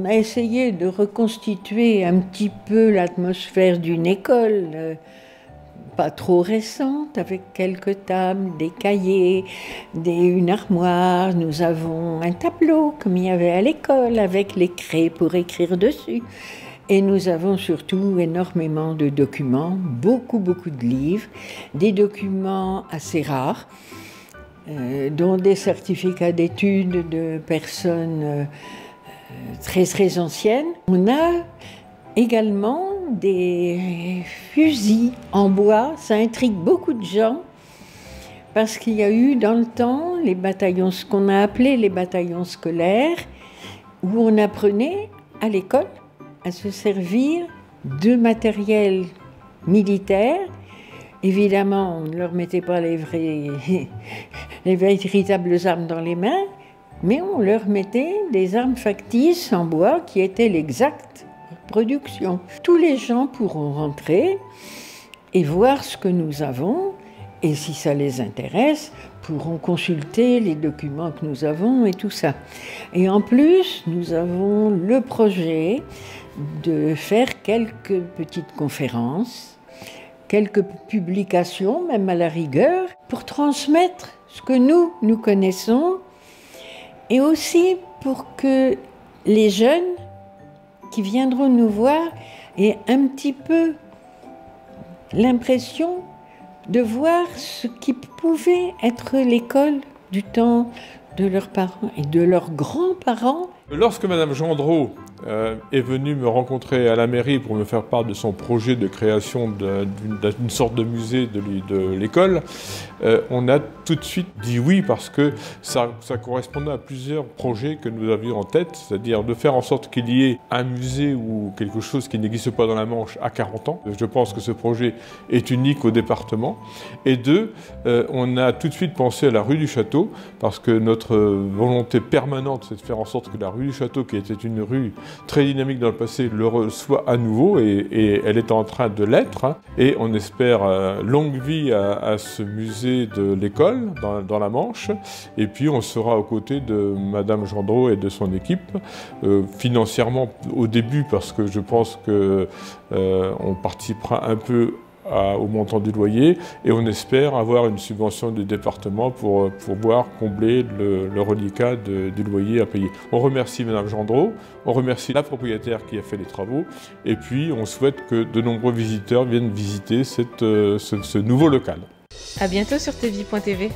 a essayé de reconstituer un petit peu l'atmosphère d'une école, pas trop récente, avec quelques tables, des cahiers, une armoire. Nous avons un tableau, comme il y avait à l'école, avec les craies pour écrire dessus. Et nous avons surtout énormément de documents, beaucoup de livres, des documents assez rares, dont des certificats d'études de personnes très anciennes. On a également des fusils en bois, ça intrigue beaucoup de gens, parce qu'il y a eu dans le temps les bataillons, ce qu'on a appelé les bataillons scolaires, où on apprenait à l'école à se servir de matériel militaire. Évidemment, on ne leur mettait pas les véritables armes dans les mains, mais on leur mettait des armes factices en bois qui étaient l'exacte production. Tous les gens pourront rentrer et voir ce que nous avons, et si ça les intéresse, pourront consulter les documents que nous avons et tout ça. Et en plus, nous avons le projet de faire quelques petites conférences, quelques publications, même à la rigueur, pour transmettre ce que nous connaissons, et aussi pour que les jeunes qui viendront nous voir aient un petit peu l'impression de voir ce qui pouvait être l'école du temps de leurs parents et de leurs grands-parents. Lorsque Madame Gendreau est venue me rencontrer à la mairie pour me faire part de son projet de création d'une sorte de musée de l'école, on a tout de suite dit oui, parce que ça correspondait à plusieurs projets que nous avions en tête, c'est-à-dire de faire en sorte qu'il y ait un musée ou quelque chose qui n'existe pas dans la Manche à 40 ans. Je pense que ce projet est unique au département. Et deux, on a tout de suite pensé à la rue du Château, parce que notre volonté permanente, c'est de faire en sorte que la rue du Château, qui était une rue très dynamique dans le passé, le reçoit à nouveau, et elle est en train de l'être. Et on espère longue vie à ce musée de l'école dans la Manche. Et puis on sera aux côtés de Madame Gendreau et de son équipe, financièrement au début, parce que je pense qu'on participera un peu au montant du loyer, et on espère avoir une subvention du département pour pouvoir combler le reliquat du loyer à payer. On remercie Madame Gendreau, on remercie la propriétaire qui a fait les travaux, et puis on souhaite que de nombreux visiteurs viennent visiter ce nouveau local. À bientôt sur tvie.tv.